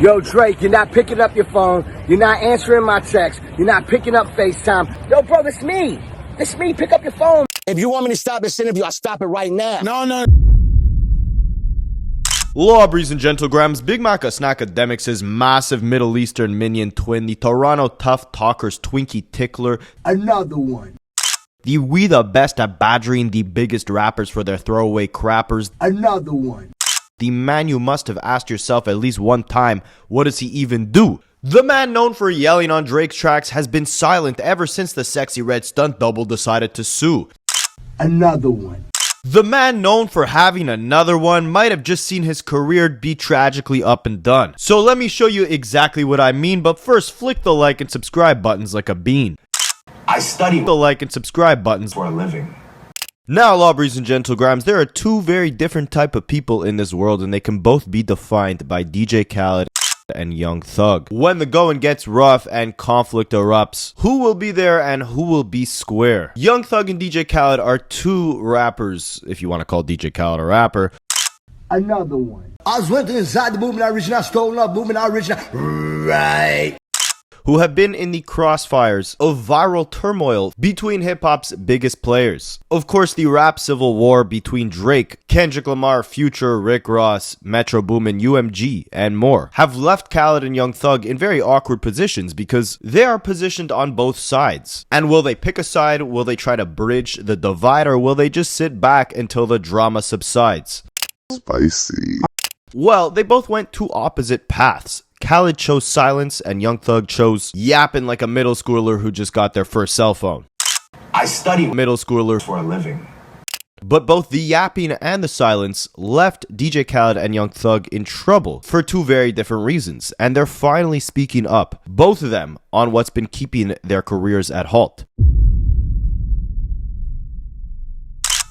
Yo, Drake, you're not picking up your phone. You're not answering my text. You're not picking up FaceTime. Yo, bro, it's me. It's me. Pick up your phone. If you want me to stop this interview, I'll stop it right now. No. Ladies and gentlegrams, Big Mac Akademiks' massive Middle Eastern minion twin, the Toronto Tough Talkers Twinkie Tickler. Another one. The We the best at badgering the biggest rappers for their throwaway crappers. Another one. The man you must have asked yourself at least one time, what does he even do? The man known for yelling on Drake's tracks has been silent ever since the Sexy Red stunt double decided to sue. Another one. The man known for having another one might have just seen his career be tragically up and done. So let me show you exactly what I mean, but first flick the like and subscribe buttons like a bean. I study The like and subscribe buttons for a living. Now, ladies and gentlegrams, there are two very different type of people in this world, and they can both be defined by DJ Khaled and Young Thug. When the going gets rough and conflict erupts, who will be there and who will be square? Young Thug and DJ Khaled are two rappers, if you want to call DJ Khaled a rapper. Another one. I was went inside the Boomin original, stolen up Boomin original. Right. Who have been in the crossfires of viral turmoil between hip-hop's biggest players. Of course, the rap civil war between Drake, Kendrick Lamar, Future, Rick Ross, Metro Boomin, UMG, and more have left Khaled and Young Thug in very awkward positions because they are positioned on both sides. And will they pick a side? Will they try to bridge the divide? Or will they just sit back until the drama subsides? Spicy. Well, they both went two opposite paths. Khaled chose silence and Young Thug chose yapping like a middle schooler who just got their first cell phone. I study Middle schooler for a living. But both the yapping and the silence left DJ Khaled and Young Thug in trouble for two very different reasons, and they're finally speaking up, both of them, on what's been keeping their careers at halt.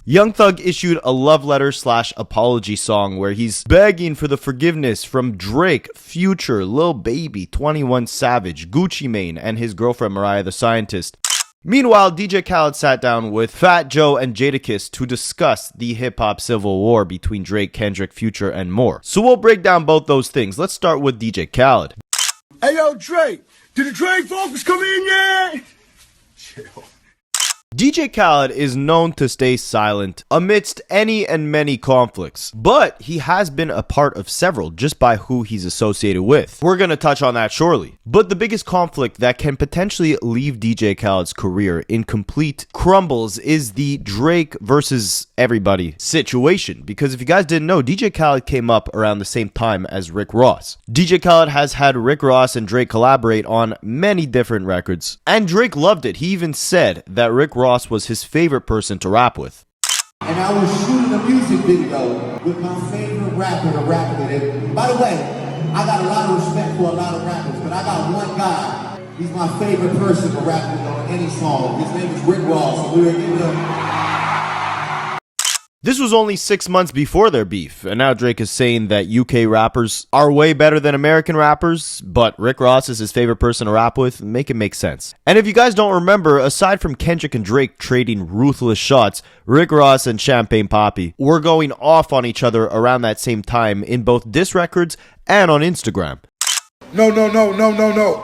Young Thug issued a love letter / apology song where he's begging for the forgiveness from Drake, Future, Lil Baby, 21 Savage, Gucci Mane, and his girlfriend Mariah the Scientist. Meanwhile, DJ Khaled sat down with Fat Joe and Jadakiss to discuss the hip-hop civil war between Drake, Kendrick, Future, and more. So we'll break down both those things. Let's start with DJ Khaled. Hey, yo, Drake. Did the Drake vocals come in yet? Chill. DJ Khaled is known to stay silent amidst any and many conflicts, but he has been a part of several just by who he's associated with. We're gonna touch on that shortly. But the biggest conflict that can potentially leave DJ Khaled's career in complete crumbles is the Drake versus everybody situation. Because if you guys didn't know, DJ Khaled came up around the same time as Rick Ross. DJ Khaled has had Rick Ross and Drake collaborate on many different records, and Drake loved it. He even said that Rick Ross was his favorite person to rap with. And I was shooting a music video with my favorite rapper to rap with it. By the way, I got a lot of respect for a lot of rappers, but I got one guy. He's my favorite person to rap with on any song. His name is Rick Ross. We were getting This was only 6 months before their beef, and now Drake is saying that UK rappers are way better than American rappers, but Rick Ross is his favorite person to rap with. Make it make sense. And if you guys don't remember, aside from Kendrick and Drake trading ruthless shots, Rick Ross and Champagne Papi were going off on each other around that same time in both diss records and on Instagram. No.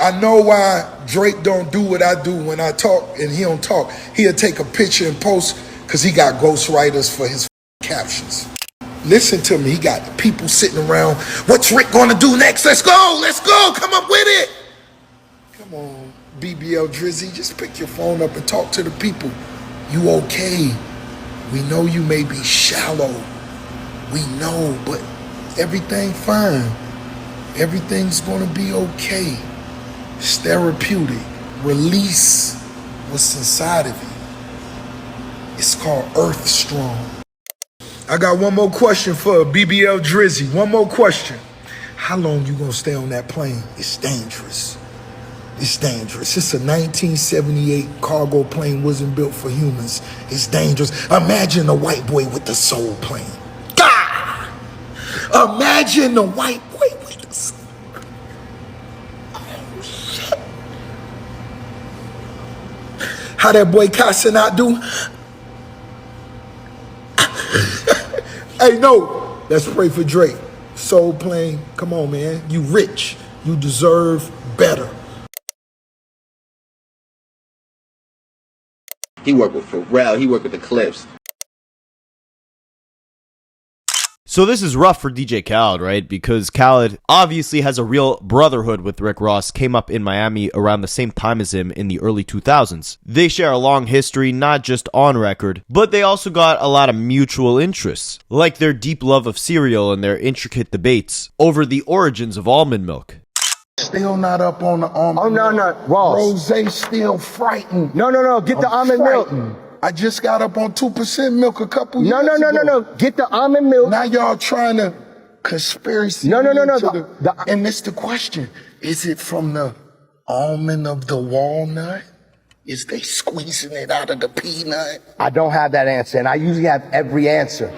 I know why Drake don't do what I do when I talk and he don't talk. He'll take a picture and post because he got ghostwriters for his captions. Listen to me, he got people sitting around. What's Rick gonna do next? Let's go, come up with it. Come on, BBL Drizzy, just pick your phone up and talk to the people. You okay? We know you may be shallow. We know, but everything fine. Everything's gonna be okay. It's therapeutic. Release what's inside of you. It's called Earth Strong. I got one more question for BBL Drizzy. One more question. How long you gonna stay on that plane? It's dangerous. It's dangerous. It's a 1978 cargo plane, wasn't built for humans. It's dangerous. Imagine a white boy with the soul plane. God! Imagine a white boy with the soul. Oh, shit. How that boy Casanat do? Hey, no. Let's pray for Drake. Soul Plane. Come on, man. You rich. You deserve better. He worked with Pharrell. He worked with the Clips. So this is rough for DJ Khaled, right? Because Khaled obviously has a real brotherhood with Rick Ross, came up in Miami around the same time as him in the early 2000s. They share a long history, not just on record, but they also got a lot of mutual interests, like their deep love of cereal and their intricate debates over the origins of almond milk. Still not up on the almond milk. no, Ross. Rose still frightened. No, get the almond milk. I just got up on 2% milk a couple years ago. No, get the almond milk. Now y'all trying to conspiracy. No. And this the question. Is it from the almond of the walnut? Is they squeezing it out of the peanut? I don't have that answer, and I usually have every answer.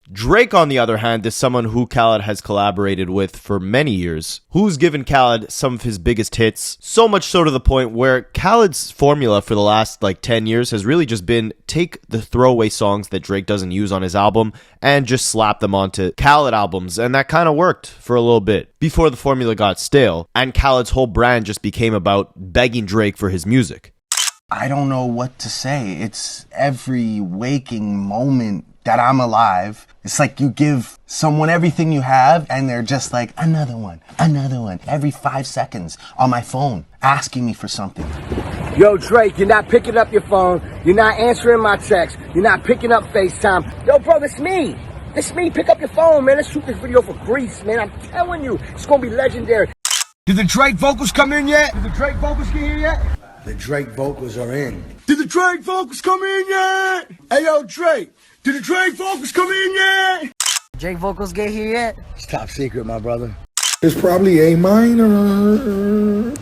Drake, on the other hand, is someone who Khaled has collaborated with for many years, who's given Khaled some of his biggest hits, so much so to the point where Khaled's formula for the last 10 years has really just been take the throwaway songs that Drake doesn't use on his album and just slap them onto Khaled albums, and that kind of worked for a little bit before the formula got stale and Khaled's whole brand just became about begging Drake for his music. I don't know what to say. It's every waking moment that I'm alive. It's like you give someone everything you have and they're just like, another one, every 5 seconds on my phone, asking me for something. Yo, Drake, you're not picking up your phone. You're not answering my text. You're not picking up FaceTime. Yo, bro, it's me. It's me. Pick up your phone, man. Let's shoot this video for Greece, man. I'm telling you, it's going to be legendary. Did the Drake vocals come in yet? Did the Drake vocals get here yet? The Drake vocals are in. Did the Drake vocals come in yet? Hey, yo, Drake. Did the Drake vocals come in yet? Drake vocals get here yet? It's top secret, my brother. It's probably A minor.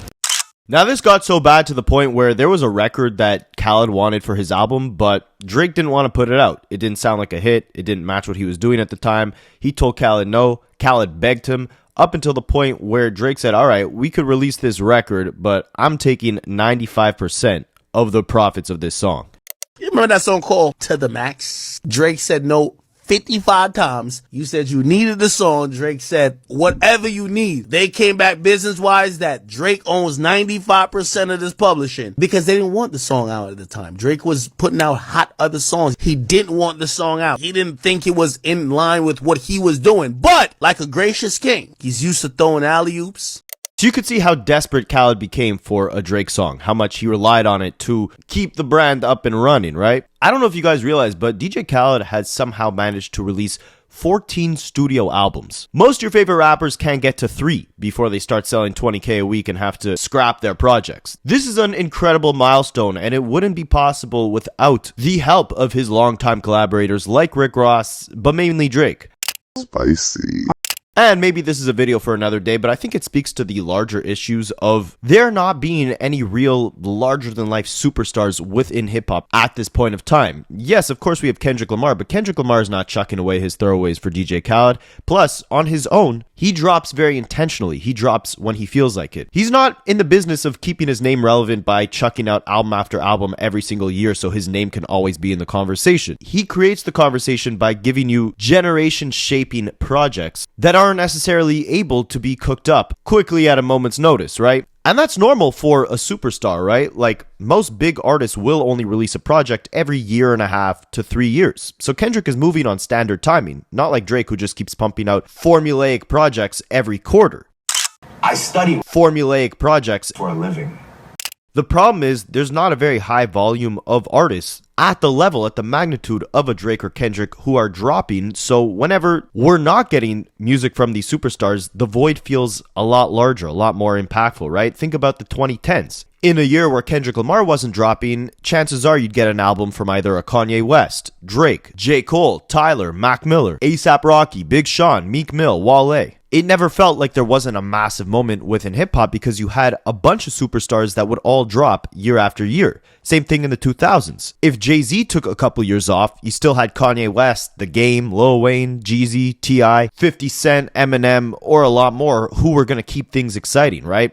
Now, this got so bad to the point where there was a record that Khaled wanted for his album, but Drake didn't want to put it out. It didn't sound like a hit. It didn't match what he was doing at the time. He told Khaled no. Khaled begged him up until the point where Drake said, all right, we could release this record, but I'm taking 95% of the profits of this song. You remember that song called To The Max? Drake said no 55 times. You said you needed the song. Drake said, whatever you need. They came back business-wise that Drake owns 95% of this publishing because they didn't want the song out at the time. Drake was putting out hot other songs. He didn't want the song out. He didn't think it was in line with what he was doing. But like a gracious king, he's used to throwing alley-oops. So you could see how desperate Khaled became for a Drake song, how much he relied on it to keep the brand up and running, right? I don't know if you guys realize, but DJ Khaled has somehow managed to release 14 studio albums. Most of your favorite rappers can't get to 3 before they start selling 20K a week and have to scrap their projects. This is an incredible milestone, and it wouldn't be possible without the help of his longtime collaborators like Rick Ross, but mainly Drake. Spicy. And maybe this is a video for another day, but I think it speaks to the larger issues of there not being any real larger-than-life superstars within hip-hop at this point of time. Yes, of course we have Kendrick Lamar, but Kendrick Lamar is not chucking away his throwaways for DJ Khaled. Plus, on his own, he drops very intentionally. He drops when he feels like it. He's not in the business of keeping his name relevant by chucking out album after album every single year so his name can always be in the conversation. He creates the conversation by giving you generation-shaping projects that aren't necessarily able to be cooked up quickly at a moment's notice, right? And that's normal for a superstar, right? Like, most big artists will only release a project every 1.5 to 3 years. So Kendrick is moving on standard timing, not like Drake, who just keeps pumping out formulaic projects every quarter. I study Formulaic projects for a living. The problem is there's not a very high volume of artists at the level, at the magnitude of a Drake or Kendrick who are dropping. So whenever we're not getting music from these superstars, the void feels a lot larger, a lot more impactful, right? Think about the 2010s. In a year where Kendrick Lamar wasn't dropping, chances are you'd get an album from either a Kanye West, Drake, J. Cole, Tyler, Mac Miller, A$AP Rocky, Big Sean, Meek Mill, Wale. It never felt like there wasn't a massive moment within hip-hop because you had a bunch of superstars that would all drop year after year. Same thing in the 2000s. If Jay-Z took a couple years off, you still had Kanye West, The Game, Lil Wayne, Jeezy, T.I., 50 Cent, Eminem, or a lot more who were going to keep things exciting, right?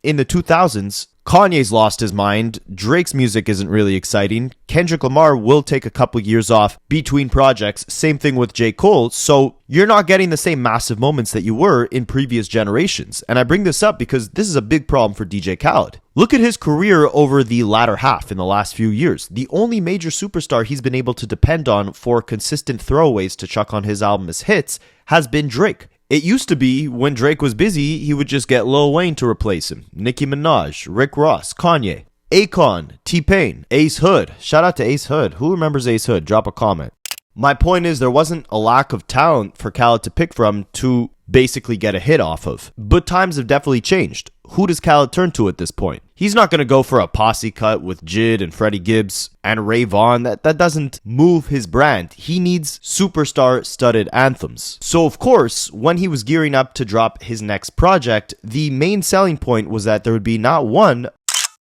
In the 2000s, Kanye's lost his mind. Drake's music isn't really exciting. Kendrick Lamar will take a couple years off between projects. Same thing with J. Cole. So you're not getting the same massive moments that you were in previous generations. And I bring this up because this is a big problem for DJ Khaled. Look at his career over the latter half in the last few years. The only major superstar he's been able to depend on for consistent throwaways to chuck on his album as hits has been Drake. It used to be when Drake was busy, he would just get Lil Wayne to replace him, Nicki Minaj, Rick Ross, Kanye, Akon, T-Pain, Ace Hood. Shout out to Ace Hood. Who remembers Ace Hood? Drop a comment. My point is there wasn't a lack of talent for Khaled to pick from to basically get a hit off of. But times have definitely changed. Who does Khaled turn to at this point? He's not going to go for a posse cut with Jid and Freddie Gibbs and Ray Vaughn. That doesn't move his brand. He needs superstar-studded anthems. So, of course, when he was gearing up to drop his next project, the main selling point was that there would be not one,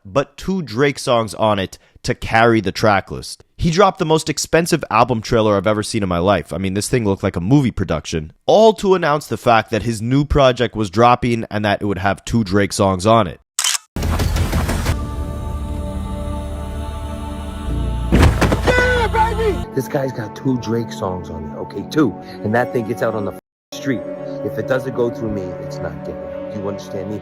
but 2 Drake songs on it to carry the track list. He dropped the most expensive album trailer I've ever seen in my life. I mean, this thing looked like a movie production. All to announce the fact that his new project was dropping and that it would have 2 Drake songs on it. This guy's got 2 Drake songs on it, okay, 2. And that thing gets out on the street. If it doesn't go through me, it's not getting out. Do you understand me?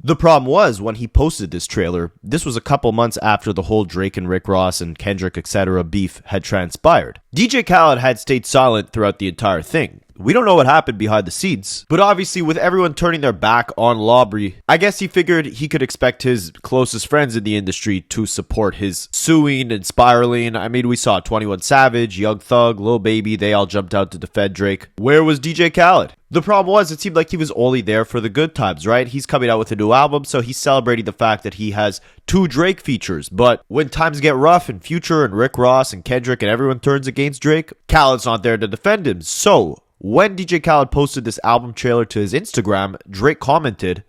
The problem was, when he posted this trailer, this was a couple months after the whole Drake and Rick Ross and Kendrick etc. beef had transpired. DJ Khaled had stayed silent throughout the entire thing. We don't know what happened behind the scenes, but obviously with everyone turning their back on Lobby, I guess he figured he could expect his closest friends in the industry to support his suing and spiraling. I mean, we saw 21 Savage, Young Thug, Lil Baby, they all jumped out to defend Drake. Where was DJ Khaled? The problem was, it seemed like he was only there for the good times, right? He's coming out with a new album, so he's celebrating the fact that he has 2 Drake features. But when times get rough and Future and Rick Ross and Kendrick and everyone turns against Drake, Khaled's not there to defend him. So when DJ Khaled posted this album trailer to his Instagram, Drake commented,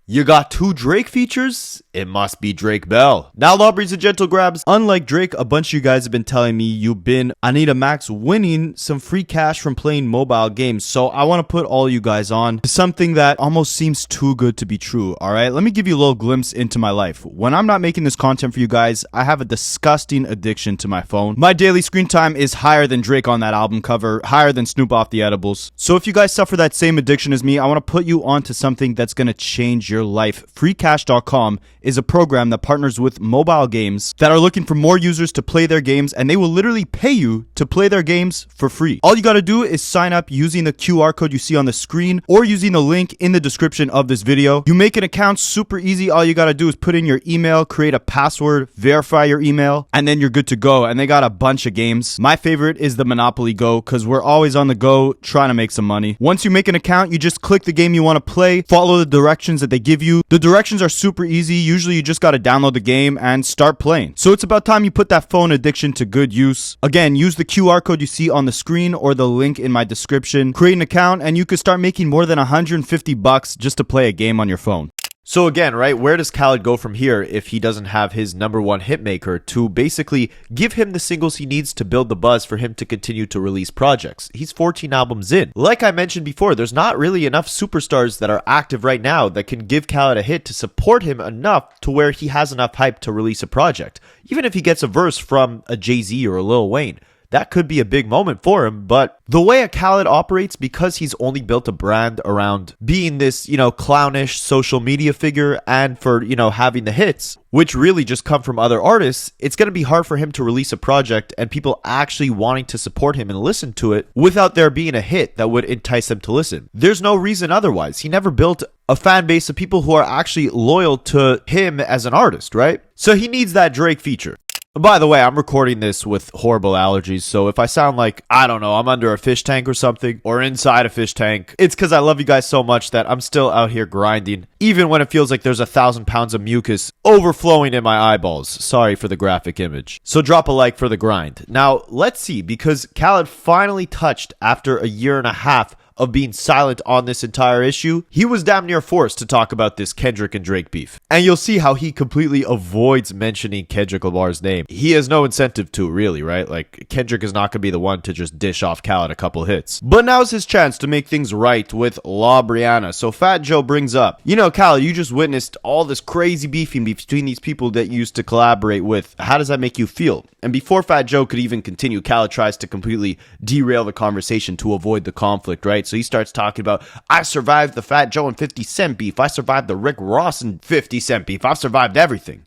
"You got 2 Drake features? It must be Drake Bell." Now, Lobby's and Gentle Grabs, unlike Drake, a bunch of you guys have been telling me you've been Anita Max winning some free cash from playing mobile games. So I want to put all you guys on to something that almost seems too good to be true. All right, let me give you a little glimpse into my life. When I'm not making this content for you guys, I have a disgusting addiction to my phone. My daily screen time is higher than Drake on that album cover, higher than Snoop off the edibles. So if you guys suffer that same addiction as me, I want to put you onto something that's going to change your life. FreeCash.com is a program that partners with mobile games that are looking for more users to play their games, and they will literally pay you to play their games for free. All you got to do is sign up using the QR code you see on the screen or using the link in the description of this video. You make an account super easy. All you got to do is put in your email, create a password, verify your email, and then you're good to go. And they got a bunch of games. My favorite is the Monopoly Go because we're always on the go trying to make some money. Once you make an account, you just click the game you want to play, follow the directions that they give you. The directions are super easy. Usually you just got to download the game and start playing. So it's about time you put that phone addiction to good use. Again, use the QR code you see on the screen or the link in my description. Create an account and you could start making more than $150 just to play a game on your phone. So again, right, where does Khaled go from here if he doesn't have his #1 hitmaker to basically give him the singles he needs to build the buzz for him to continue to release projects? He's 14 albums in. Like I mentioned before, there's not really enough superstars that are active right now that can give Khaled a hit to support him enough to where he has enough hype to release a project. Even if he gets a verse from a Jay-Z or a Lil Wayne, that could be a big moment for him. But the way a Khaled operates, because he's only built a brand around being this, clownish social media figure and for, having the hits, which really just come from other artists, it's going to be hard for him to release a project and people actually wanting to support him and listen to it without there being a hit that would entice them to listen. There's no reason otherwise. He never built a fan base of people who are actually loyal to him as an artist, right? So he needs that Drake feature. By the way, I'm recording this with horrible allergies, so if I sound like, I don't know, I'm under a fish tank or something, or inside a fish tank, it's because I love you guys so much that I'm still out here grinding, even when it feels like there's 1,000 pounds of mucus overflowing in my eyeballs. Sorry for the graphic image. So drop a like for the grind. Now, let's see, because Khaled finally touched, after a year and a half of being silent on this entire issue, he was damn near forced to talk about this Kendrick and Drake beef. And you'll see how he completely avoids mentioning Kendrick Lamar's name. He has no incentive to, really, right? Like, Kendrick is not going to be the one to just dish off Khaled a couple hits. But now's his chance to make things right with La Brianna. So Fat Joe brings up, you know, Khaled, you just witnessed all this crazy beefing between these people that you used to collaborate with. How does that make you feel? And before Fat Joe could even continue, Khaled tries to completely derail the conversation to avoid the conflict, right? So he starts talking about, I survived the Fat Joe and 50 Cent beef. I survived the Rick Ross and 50 Cent beef. I've survived everything.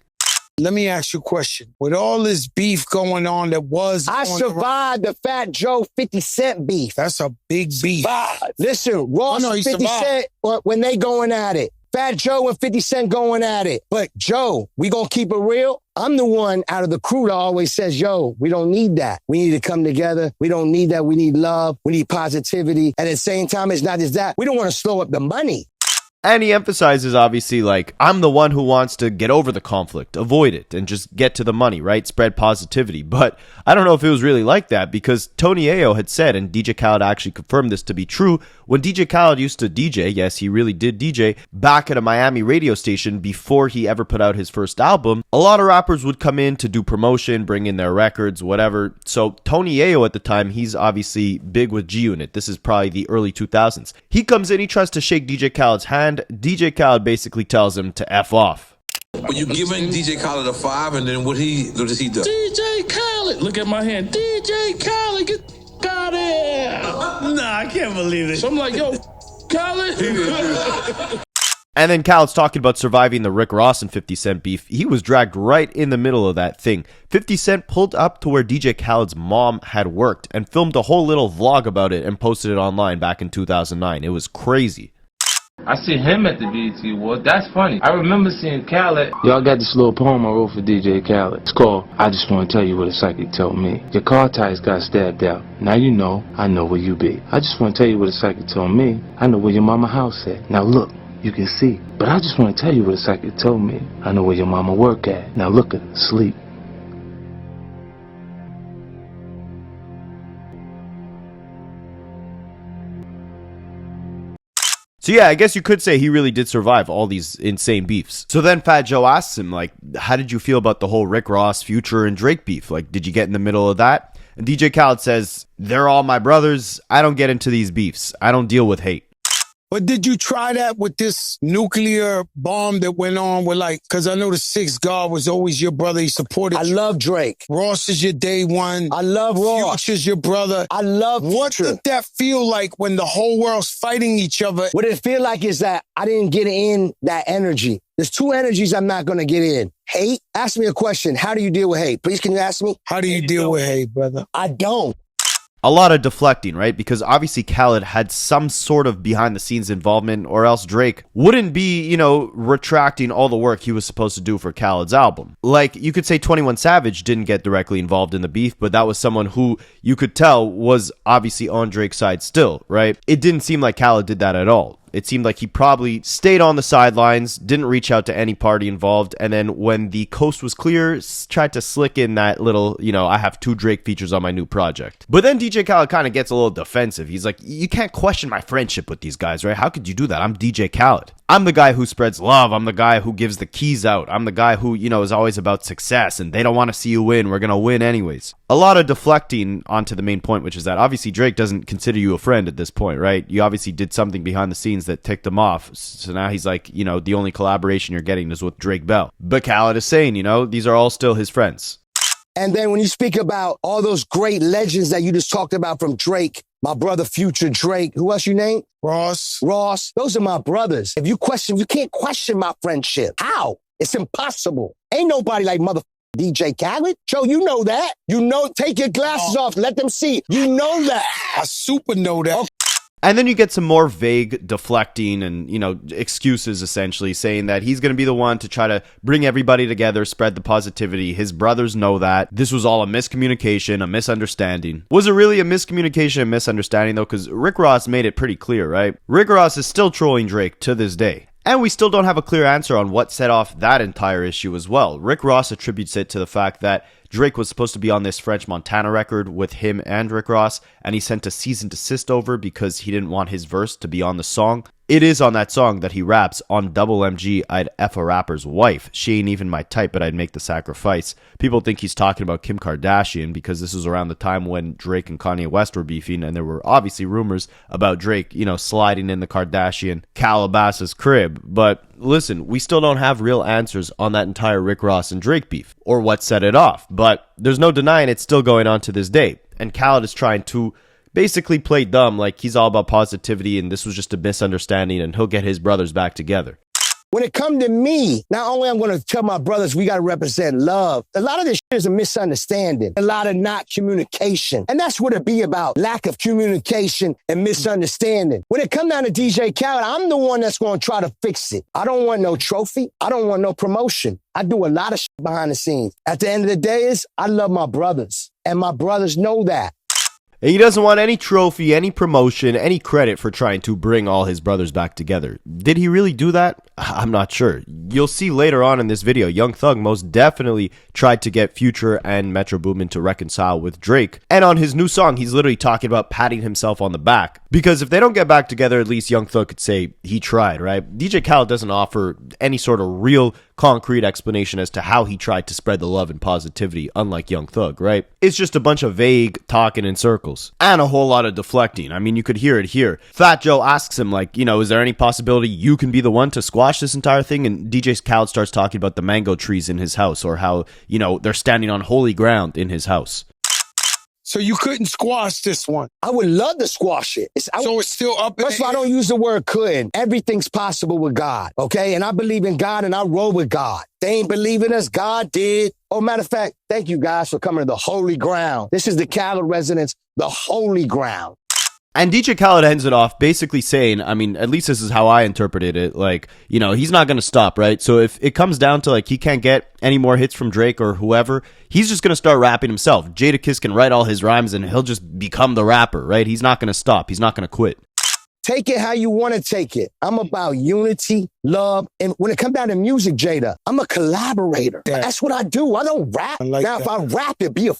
Let me ask you a question. With all this beef going on that was... I survived the Fat Joe 50 Cent beef. That's a big beef. Listen, Ross and 50 Cent, when they going at it. Fat Joe and 50 Cent going at it. But Joe, we gonna keep it real? I'm the one out of the crew that always says, yo, we don't need that. We need to come together. We don't need that. We need love. We need positivity. And at the same time, it's not just that. We don't want to slow up the money. And he emphasizes, obviously, like, I'm the one who wants to get over the conflict, avoid it, and just get to the money, right? Spread positivity. But I don't know if it was really like that, because Tony Ayo had said, and DJ Khaled actually confirmed this to be true, when DJ Khaled used to DJ, yes, he really did DJ, back at a Miami radio station before he ever put out his first album, a lot of rappers would come in to do promotion, bring in their records, whatever. So Tony Ayo at the time, he's obviously big with G-Unit. This is probably the early 2000s. He comes in, he tries to shake DJ Khaled's hand. DJ Khaled basically tells him to F off. Well, you giving DJ Khaled a 5, and then what does he do? DJ Khaled, look at my hand. DJ Khaled, get out of here. Nah, I can't believe it. So I'm like, yo, Khaled. And then Khaled's talking about surviving the Rick Ross and 50 Cent beef. He was dragged right in the middle of that thing. 50 Cent pulled up to where DJ Khaled's mom had worked and filmed a whole little vlog about it and posted it online back in 2009. It was crazy. I see him at the BET Awards. That's funny. I remember seeing Khaled. Y'all got this little poem I wrote for DJ Khaled. It's called, I Just Want to Tell You What a Psychic Told Me. Your car tires got stabbed out. Now you know, I know where you be. I just want to tell you what a psychic told me. I know where your mama house at. Now look, you can see. But I just want to tell you what a psychic told me. I know where your mama work at. Now look at her, sleep. So yeah, I guess you could say he really did survive all these insane beefs. So then Fat Joe asks him, like, how did you feel about the whole Rick Ross, Future, and Drake beef? Like, did you get in the middle of that? And DJ Khaled says, they're all my brothers. I don't get into these beefs. I don't deal with hate. But did you try that with this nuclear bomb that went on with, like, because I know the Sixth God was always your brother. He supported you. I love Drake. Ross is your day one. I love Ross. Future's your brother. I love What Future. did that feel like when the whole world's fighting each other? What it feel like is that I didn't get in that energy. There's two energies I'm not going to get in. Hate. Ask me a question. How do you deal with hate? Please, can you ask me? How do you deal with hate, brother? I don't. A lot of deflecting, right? Because obviously Khaled had some sort of behind the scenes involvement, or else Drake wouldn't be, you know, retracting all the work he was supposed to do for Khaled's album. Like, you could say 21 Savage didn't get directly involved in the beef, but that was someone who you could tell was obviously on Drake's side still, right? It didn't seem like Khaled did that at all. It seemed like he probably stayed on the sidelines, didn't reach out to any party involved, and then when the coast was clear, tried to slick in that little, you know, I have 2 Drake features on my new project. But then DJ Khaled kind of gets a little defensive. He's like, you can't question my friendship with these guys, right? How could you do that? I'm DJ Khaled. I'm the guy who spreads love. I'm the guy who gives the keys out. I'm the guy who, you know, is always about success, and they don't want to see you win. We're going to win anyways. A lot of deflecting onto the main point, which is that obviously Drake doesn't consider you a friend at this point, right? You obviously did something behind the scenes that ticked him off. So now he's like, you know, the only collaboration you're getting is with Drake Bell. But Khaled is saying, you know, these are all still his friends. And then when you speak about all those great legends that you just talked about from Drake, my brother Future, Drake, who else you named? Ross. Those are my brothers. If you can't question my friendship. How? It's impossible. Ain't nobody like mother DJ Khaled. Joe, you know that. You know, take your glasses off. Let them see. You know that. I super know that. Okay. And then you get some more vague deflecting and, you know, excuses essentially saying that he's going to be the one to try to bring everybody together, spread the positivity. His brothers know that. This was all a miscommunication, a misunderstanding. Was it really a miscommunication and misunderstanding though? Because Rick Ross made it pretty clear, right? Rick Ross is still trolling Drake to this day. And we still don't have a clear answer on what set off that entire issue as well. Rick Ross attributes it to the fact that Drake was supposed to be on this French Montana record with him and Rick Ross, and he sent a cease and desist over because he didn't want his verse to be on the song. It is on that song that he raps, "On Double MG, I'd F a rapper's wife. She ain't even my type, but I'd make the sacrifice." People think he's talking about Kim Kardashian because this was around the time when Drake and Kanye West were beefing, and there were obviously rumors about Drake, sliding in the Kardashian Calabasas crib. But listen, we still don't have real answers on that entire Rick Ross and Drake beef, or what set it off. But there's no denying it's still going on to this day. And Khaled is trying to basically play dumb, like he's all about positivity and this was just a misunderstanding and he'll get his brothers back together. When it come to me, not only I'm going to tell my brothers we got to represent love, a lot of this shit is a misunderstanding, a lot of not communication. And that's what it be about, lack of communication and misunderstanding. When it come down to DJ Khaled, I'm the one that's going to try to fix it. I don't want no trophy. I don't want no promotion. I do a lot of shit behind the scenes. At the end of the day is, I love my brothers, and my brothers know that. He doesn't want any trophy, any promotion, any credit for trying to bring all his brothers back together. Did he really do that? I'm not sure. You'll see later on in this video, Young Thug most definitely tried to get Future and Metro Boomin to reconcile with Drake. And on his new song, he's literally talking about patting himself on the back. Because if they don't get back together, at least Young Thug could say he tried, right? DJ Khaled doesn't offer any sort of real concrete explanation as to how he tried to spread the love and positivity, unlike Young Thug, right? It's just a bunch of vague talking in circles and a whole lot of deflecting. I mean, you could hear it here. Fat Joe asks him, like, is there any possibility you can be the one to squash this entire thing? And DJ Khaled starts talking about the mango trees in his house, or how, they're standing on holy ground in his house. So you couldn't squash this one? I would love to squash it. So it's still up in First of all, I don't use the word couldn't. Everything's possible with God, okay? And I believe in God, and I roll with God. They ain't believing us. God did. Oh, matter of fact, thank you guys for coming to the holy ground. This is the Khaled residence, the holy ground. And DJ Khaled ends it off basically saying, I mean, at least this is how I interpreted it, like, he's not going to stop, right? So if it comes down to, like, he can't get any more hits from Drake or whoever, he's just going to start rapping himself. Jadakiss can write all his rhymes and he'll just become the rapper, right? He's not going to stop. He's not going to quit. Take it how you want to take it. I'm about unity, love, and when it comes down to music, Jada, I'm a collaborator. Yeah. That's what I do. I don't rap. If I rap, it'd be a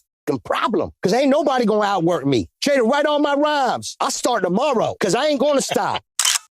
problem, because ain't nobody gonna outwork me. Jada, write all my rhymes. I'll start tomorrow, because I ain't gonna stop.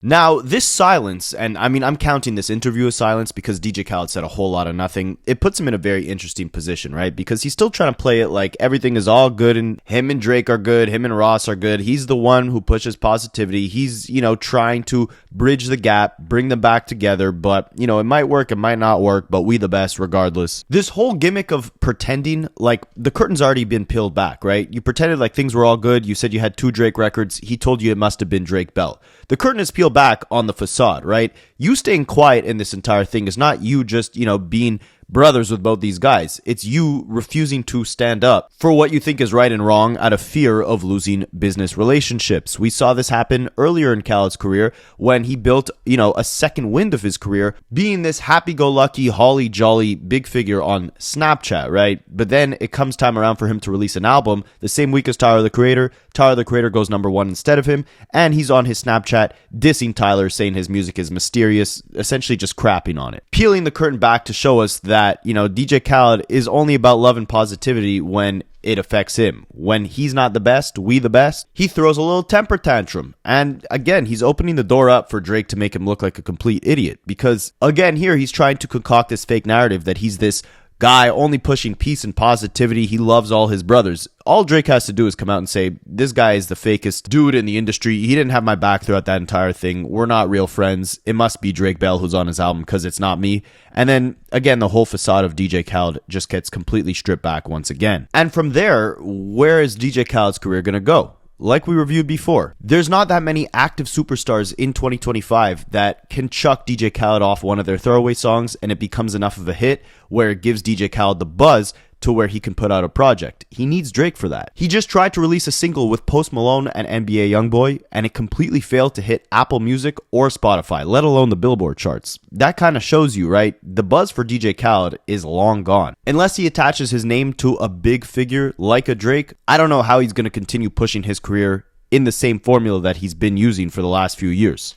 Now, this silence, and I mean, I'm counting this interview as silence because DJ Khaled said a whole lot of nothing. It puts him in a very interesting position, right? Because he's still trying to play it like everything is all good and him and Drake are good, him and Ross are good. He's the one who pushes positivity. He's, trying to bridge the gap, bring them back together, but, it might work, it might not work, but we the best regardless. This whole gimmick of pretending, like, the curtain's already been peeled back, right? You pretended like things were all good. You said you had 2 Drake records. He told you it must have been Drake Bell. The curtain is peeled back on the facade, right? You staying quiet in this entire thing is not you just, being brothers with both these guys. It's you refusing to stand up for what you think is right and wrong out of fear of losing business relationships. We saw this happen earlier in Khaled's career when he built, a second wind of his career, being this happy-go-lucky, holly-jolly big figure on Snapchat, right? But then it comes time around for him to release an album the same week as Tyler, the Creator. Tyler, the Creator goes #1 instead of him, and he's on his Snapchat dissing Tyler, saying his music is mysterious, essentially just crapping on it. Peeling the curtain back to show us that, DJ Khaled is only about love and positivity when it affects him. When he's not the best, we the best, he throws a little temper tantrum. And again, he's opening the door up for Drake to make him look like a complete idiot. Because again, here he's trying to concoct this fake narrative that he's this guy only pushing peace and positivity. He loves all his brothers. All Drake has to do is come out and say, this guy is the fakest dude in the industry. He didn't have my back throughout that entire thing. We're not real friends. It must be Drake Bell who's on his album because it's not me. And then, again, the whole facade of DJ Khaled just gets completely stripped back once again. And from there, where is DJ Khaled's career going to go? Like we reviewed before, there's not that many active superstars in 2025 that can chuck DJ Khaled off one of their throwaway songs and it becomes enough of a hit where it gives DJ Khaled the buzz to where he can put out a project. He needs Drake for that. He just tried to release a single with Post Malone and NBA Youngboy, and it completely failed to hit Apple Music or Spotify, let alone the Billboard charts. That kind of shows you, right? The buzz for DJ Khaled is long gone. Unless he attaches his name to a big figure like a Drake, I don't know how he's going to continue pushing his career in the same formula that he's been using for the last few years.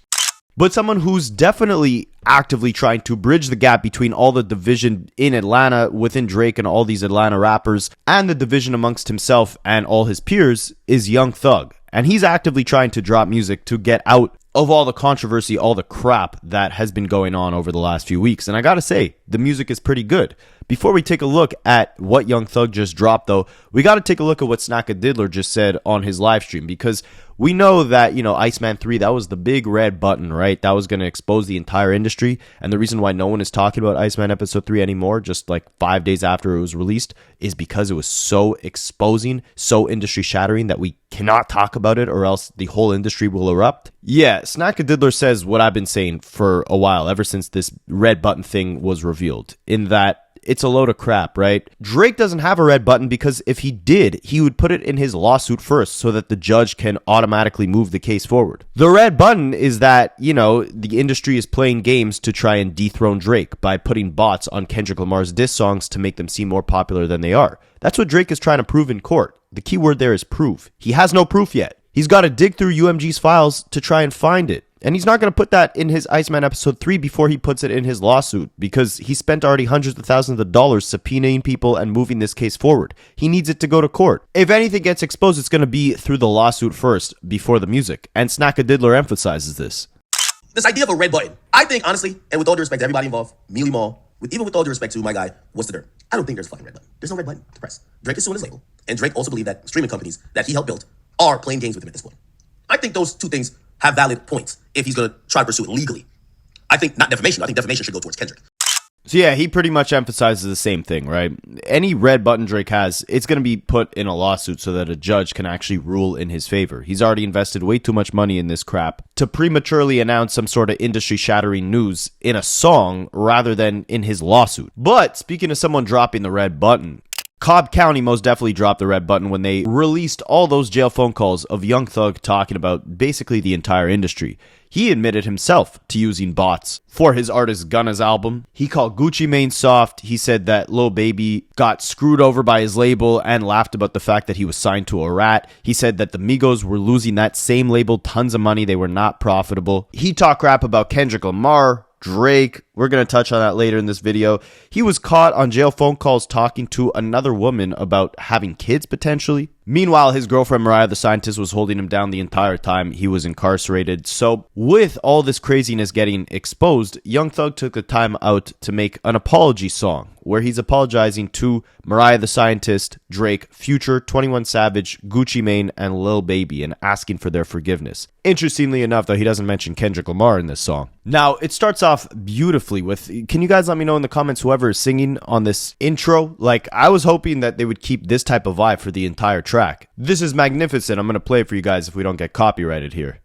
but someone who's definitely actively trying to bridge the gap between all the division in Atlanta within Drake and all these Atlanta rappers and the division amongst himself and all his peers is Young Thug. And he's actively trying to drop music to get out of all the controversy, all the crap that has been going on over the last few weeks. And I gotta say, the music is pretty good. Before we take a look at what Young Thug just dropped, though, we gotta take a look at what Snackadiddler just said on his live stream, because we know that, Iceman 3, that was the big red button, right? That was going to expose the entire industry. And the reason why no one is talking about Iceman Episode 3 anymore, just like 5 days after it was released, is because it was so exposing, so industry shattering that we cannot talk about it or else the whole industry will erupt. Yeah, Snackadiddler says what I've been saying for a while, ever since this red button thing was revealed, in that it's a load of crap, right? Drake doesn't have a red button because if he did, he would put it in his lawsuit first so that the judge can automatically move the case forward. The red button is that, the industry is playing games to try and dethrone Drake by putting bots on Kendrick Lamar's diss songs to make them seem more popular than they are. That's what Drake is trying to prove in court. The key word there is proof. He has no proof yet. He's got to dig through UMG's files to try and find it. And he's not going to put that in his Iceman Episode 3 before he puts it in his lawsuit, because he spent already hundreds of thousands of dollars subpoenaing people and moving this case forward. He needs it to go to court. If anything gets exposed, it's going to be through the lawsuit first, before the music. And Snackadiddler emphasizes this. This idea of a red button, I think, honestly, and with all due respect to everybody involved, Mealy Mall, even with all due respect to my guy, What's the Dirt, I don't think there's a fucking red button. There's no red button to press. Drake is suing his label, and Drake also believed that streaming companies that he helped build are playing games with him at this point. I think those two things have valid points if he's going to try to pursue it legally. I think not defamation. I think defamation should go towards Kendrick. So yeah, he pretty much emphasizes the same thing, right? Any red button Drake has, it's going to be put in a lawsuit so that a judge can actually rule in his favor. He's already invested way too much money in this crap to prematurely announce some sort of industry-shattering news in a song rather than in his lawsuit. But speaking of someone dropping the red button, Cobb County most definitely dropped the red button when they released all those jail phone calls of Young Thug talking about basically the entire industry. He admitted himself to using bots for his artist Gunna's album. He called Gucci Mane soft. He said that Lil Baby got screwed over by his label and laughed about the fact that he was signed to a rat. He said that the Migos were losing that same label tons of money. They were not profitable. He talked crap about Kendrick Lamar, Drake. We're going to touch on that later in this video. He was caught on jail phone calls talking to another woman about having kids potentially. Meanwhile, his girlfriend Mariah the Scientist was holding him down the entire time he was incarcerated. So with all this craziness getting exposed, Young Thug took the time out to make an apology song where he's apologizing to Mariah the Scientist, Drake, Future, 21 Savage, Gucci Mane, and Lil Baby, and asking for their forgiveness. Interestingly enough, though, he doesn't mention Kendrick Lamar in this song. Now, it starts off beautifully with, can you guys let me know in the comments whoever is singing on this intro? Like, I was hoping that they would keep this type of vibe for the entire track. This is magnificent. I'm going to play it for you guys if we don't get copyrighted here.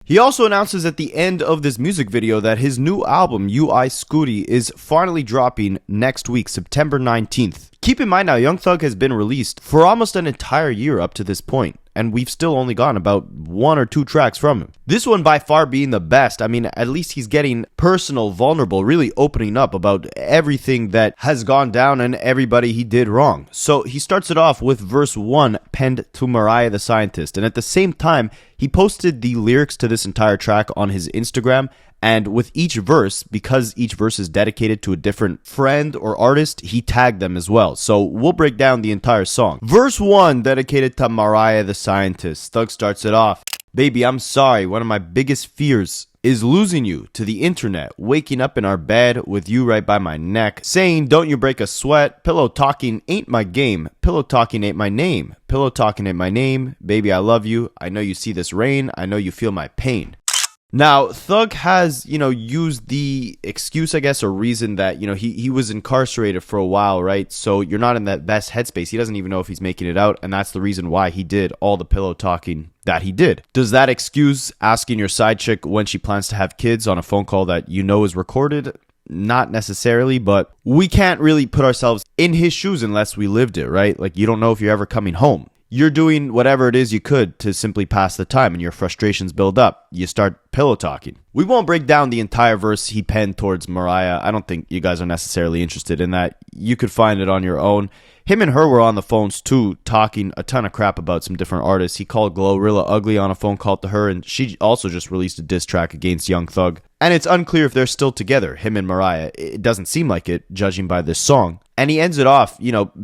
He also announces at the end of this music video that his new album, UI Scooty, is finally dropping next week, September 19th. Keep in mind now, Young Thug has been released for almost an entire year up to this point, and we've still only gotten about 1 or 2 tracks from him. This one by far being the best. I mean, at least he's getting personal, vulnerable, really opening up about everything that has gone down and everybody he did wrong. So he starts it off with verse 1 penned to Mariah the Scientist, and at the same time, he posted the lyrics to this entire track on his Instagram. And with each verse, because each verse is dedicated to a different friend or artist, he tagged them as well. So we'll break down the entire song. Verse 1, dedicated to Mariah the Scientist. Thug starts it off. Baby, I'm sorry. One of my biggest fears is losing you to the internet. Waking up in our bed with you right by my neck. Saying, don't you break a sweat. Pillow talking ain't my game. Pillow talking ain't my name. Pillow talking ain't my name. Baby, I love you. I know you see this rain. I know you feel my pain. Now, Thug has, used the excuse, I guess, or reason that, he was incarcerated for a while, right? So you're not in that best headspace. He doesn't even know if he's making it out, and that's the reason why he did all the pillow talking that he did. Does that excuse asking your side chick when she plans to have kids on a phone call that you know is recorded? Not necessarily, but we can't really put ourselves in his shoes unless we lived it, right? Like, you don't know if you're ever coming home. You're doing whatever it is you could to simply pass the time, and your frustrations build up. You start pillow talking. We won't break down the entire verse he penned towards Mariah. I don't think you guys are necessarily interested in that. You could find it on your own. Him and her were on the phones too, talking a ton of crap about some different artists. He called Glorilla ugly on a phone call to her, and she also just released a diss track against Young Thug. And it's unclear if they're still together, him and Mariah. It doesn't seem like it, judging by this song. And he ends it off,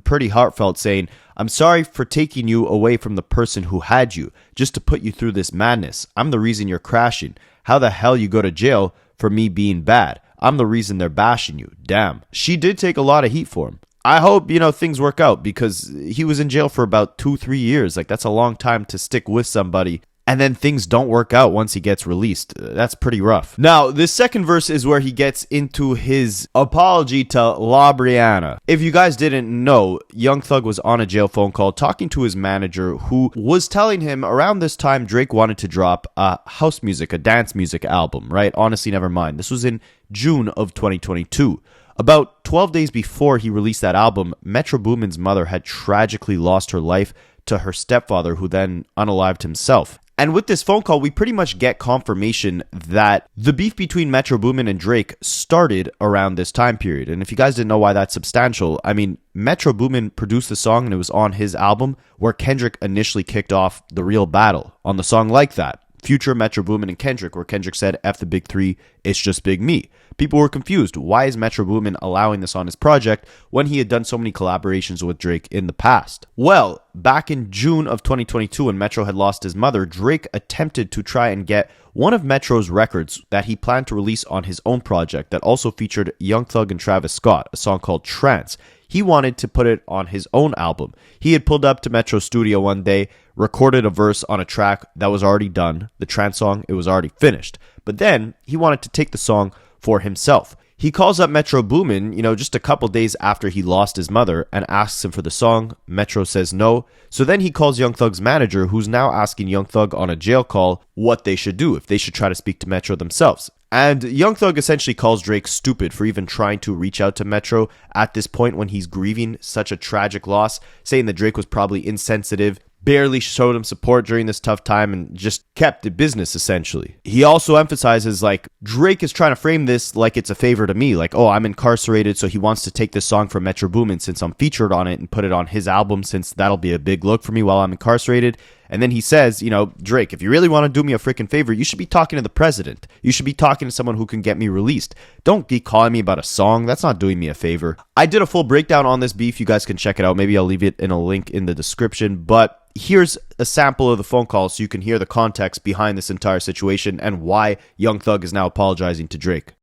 pretty heartfelt, saying, "I'm sorry for taking you away from the person who had you, just to put you through this madness. I'm the reason you're crashing. How the hell you go to jail for me being bad? I'm the reason they're bashing you. Damn." She did take a lot of heat for him. I hope, things work out, because he was in jail for about 2-3 years. Like, that's a long time to stick with somebody, and then things don't work out once he gets released. That's pretty rough. Now, this second verse is where he gets into his apology to La Brianna. If you guys didn't know, Young Thug was on a jail phone call talking to his manager, who was telling him around this time Drake wanted to drop a house music, a dance music album, right? Honestly, never mind. This was in June of 2022. About 12 days before he released that album, Metro Boomin's mother had tragically lost her life to her stepfather, who then unalived himself. And with this phone call, we pretty much get confirmation that the beef between Metro Boomin and Drake started around this time period. And if you guys didn't know why that's substantial, I mean, Metro Boomin produced the song and it was on his album where Kendrick initially kicked off the real battle on the song Like That. Future Metro Boomin and Kendrick, where Kendrick said, "F the big three, it's just big me." People were confused. Why is Metro Boomin allowing this on his project when he had done so many collaborations with Drake in the past? Well, back in June of 2022, when Metro had lost his mother, Drake attempted to try and get one of Metro's records that he planned to release on his own project that also featured Young Thug and Travis Scott, a song called Trance. He wanted to put it on his own album. He had pulled up to Metro's studio one day, recorded a verse on a track that was already done. The trance song, it was already finished. But then he wanted to take the song for himself. He calls up Metro Boomin, just a couple days after he lost his mother, and asks him for the song. Metro says no. So then he calls Young Thug's manager, who's now asking Young Thug on a jail call what they should do, if they should try to speak to Metro themselves. And Young Thug essentially calls Drake stupid for even trying to reach out to Metro at this point when he's grieving such a tragic loss, saying that Drake was probably insensitive, barely showed him support during this tough time, and just kept it business, essentially. He also emphasizes, Drake is trying to frame this like it's a favor to me. Like, oh, I'm incarcerated, so he wants to take this song from Metro Boomin since I'm featured on it and put it on his album, since that'll be a big look for me while I'm incarcerated. And then he says, Drake, if you really want to do me a freaking favor, you should be talking to the president. You should be talking to someone who can get me released. Don't be calling me about a song. That's not doing me a favor. I did a full breakdown on this beef. You guys can check it out. Maybe I'll leave it in a link in the description. But here's a sample of the phone call so you can hear the context behind this entire situation and why Young Thug is now apologizing to Drake.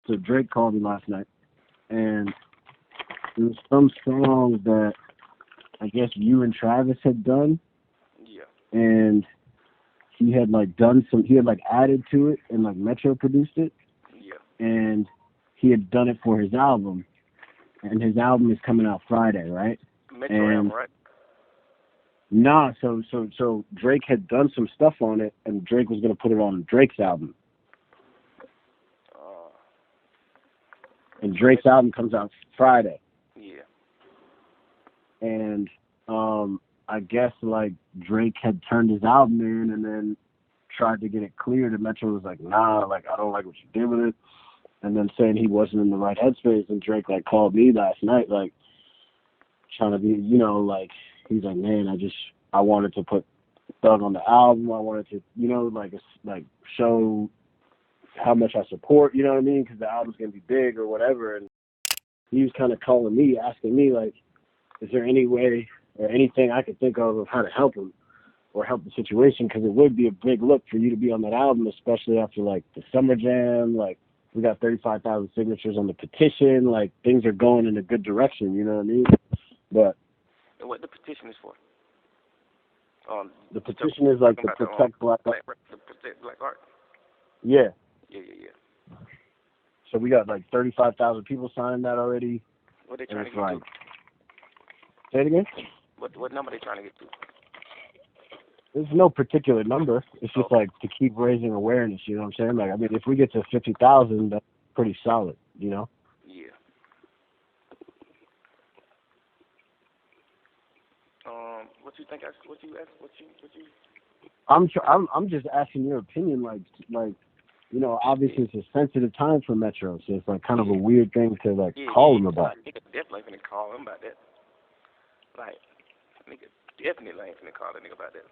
So Drake called me last night, and it was some song that I guess you and Travis had done. And he had added to it, and Metro produced it. Yeah. And he had done it for his album, and his album is coming out Friday, right? Metro album, right? Nah, so Drake had done some stuff on it, and Drake was gonna put it on Drake's album. And Drake's album comes out Friday. Yeah. And I guess Drake had turned his album in and then tried to get it cleared, and Metro was like, nah, I don't like what you did with it. And then saying he wasn't in the right headspace, and Drake called me last night, trying to be, he's like, man, I wanted to put Thug on the album. I wanted to, show how much I support, you know what I mean? Because the album's going to be big or whatever. And he was kind of calling me, asking me, is there any way or anything I could think of how to help him or help the situation? Because it would be a big look for you to be on that album, especially after, the Summer Jam. We got 35,000 signatures on the petition. Things are going in a good direction, you know what I mean? But and what the petition is for? The petition is to protect black art. To protect black art. Yeah. Yeah. So we got 35,000 people signing that already. What they trying to get to? Say it again? What number they trying to get to? There's no particular number. It's just to keep raising awareness, you know what I'm saying? If we get to 50,000, that's pretty solid, you know? Yeah. What you think? What you? I'm just asking your opinion. Obviously it's a sensitive time for Metro, so it's kind of a weird thing to call him about. Definitely gonna call him about that. Like, nigga definitely ain't finna call a nigga about that.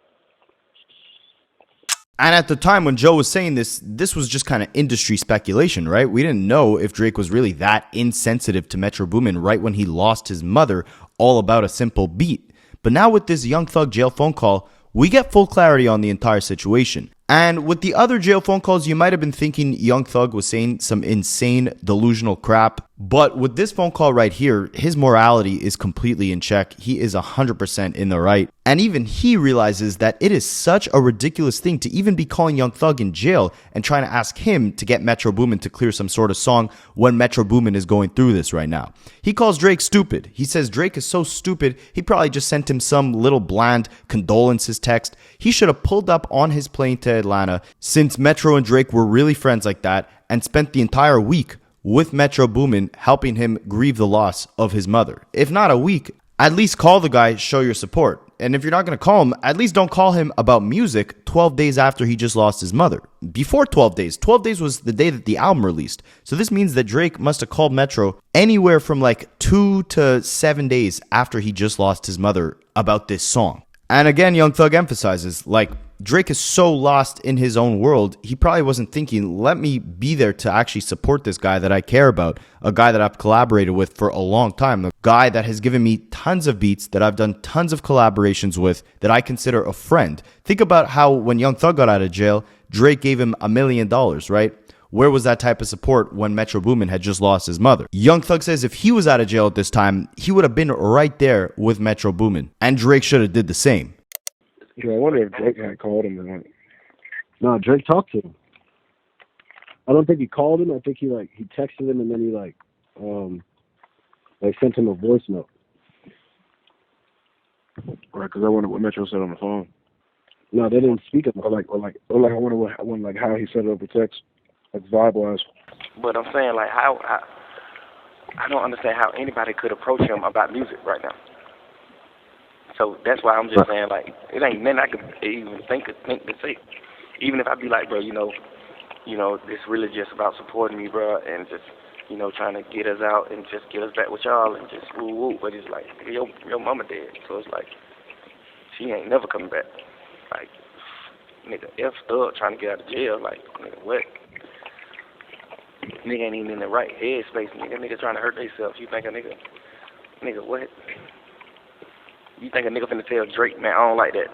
And at the time when Joe was saying this was just kind of industry speculation, right? We didn't know if Drake was really that insensitive to Metro Boomin right when he lost his mother, all about a simple beat. But now with this Young Thug jail phone call, we get full clarity on the entire situation. And with the other jail phone calls, you might have been thinking Young Thug was saying some insane delusional crap. But with this phone call right here, his morality is completely in check. He is 100% in the right. And even he realizes that it is such a ridiculous thing to even be calling Young Thug in jail and trying to ask him to get Metro Boomin to clear some sort of song when Metro Boomin is going through this right now. He calls Drake stupid. He says Drake is so stupid, he probably just sent him some little bland condolences text. He should have pulled up on his plane to Atlanta, since Metro and Drake were really friends like that, and spent the entire week with Metro Boomin helping him grieve the loss of his mother. If not a week, at least call the guy, show your support. And if you're not going to call him, at least don't call him about music 12 days after he just lost his mother. Before 12 days. 12 days was the day that the album released. So this means that Drake must have called Metro anywhere from like 2 to 7 days after he just lost his mother about this song. And again, Young Thug emphasizes, like, Drake is so lost in his own world, he probably wasn't thinking, let me be there to actually support this guy that I care about, a guy that I've collaborated with for a long time, a guy that has given me tons of beats, that I've done tons of collaborations with, that I consider a friend. Think about how when Young Thug got out of jail, Drake gave him $1 million, right? Where was that type of support when Metro Boomin had just lost his mother? Young Thug says if he was out of jail at this time, he would have been right there with Metro Boomin, and Drake should have did the same. Yeah, I wonder if Drake had called him. No, Drake talked to him. I don't think he called him. I think he texted him and then he sent him a voice note. Right, because I wonder what Metro said on the phone. No, they didn't speak of him. I wonder how he set it up with text, like vibe-wise. But I'm saying, like, how I don't understand how anybody could approach him about music right now. So that's why I'm just saying, like, it ain't nothing I could even think to say. Even if I be like, bro, this really just about supporting me, bro, and just, trying to get us out and just get us back with y'all and just woo woo. But it's like, your mama dead, so it's like, she ain't never coming back. Like, nigga, F Thug trying to get out of jail, like, nigga, what? Nigga ain't even in the right head space, nigga trying to hurt themselves. You think a nigga, what? You think a nigga finna tell Drake, man, I don't like that.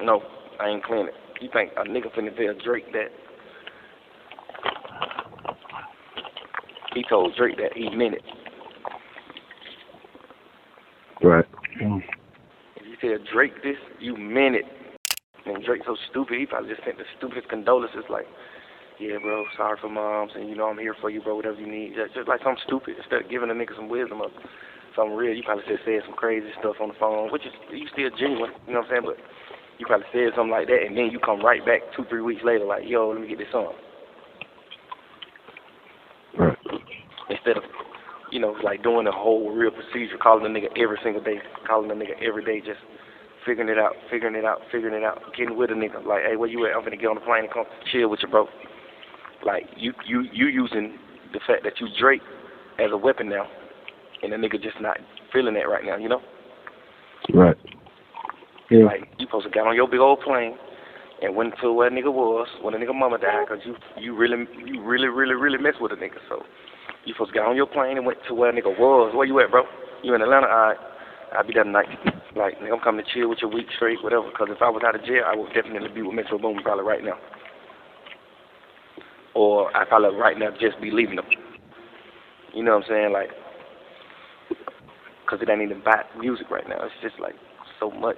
No, I ain't clean it. You think a nigga finna tell Drake that? He told Drake that he meant it. Right. If you tell Drake this, you meant it. And Drake so stupid, he probably just sent the stupidest condolences like, yeah, bro, sorry for moms, and I'm here for you, bro, whatever you need. Just like something stupid. Instead of giving a nigga some wisdom of something real, you probably just said some crazy stuff on the phone, which is, you still genuine, you know what I'm saying? But you probably said something like that, and then you come right back 2-3 weeks later like, yo, let me get this song. Right. Instead of, like doing the whole real procedure, calling a nigga every single day, calling a nigga every day, just figuring it out, getting with a nigga, like, hey, where you at? I'm finna get on the plane and come chill with you, bro. Like, you using the fact that you Drake as a weapon now, and the nigga just not feeling that right now, Right. Yeah. Like, you supposed to get on your big old plane and went to where a nigga was when a nigga mama died, because you really mess with a nigga. So you supposed to get on your plane and went to where a nigga was. Where you at, bro? You in Atlanta? All right. I'll be there tonight. Like, nigga, I'm coming to chill with you a week straight, whatever, because if I was out of jail, I would definitely be with Metro Boomin probably right now. Or I probably right now just be leaving them. You know what I'm saying? Like, because it ain't even about music right now. It's just like so much.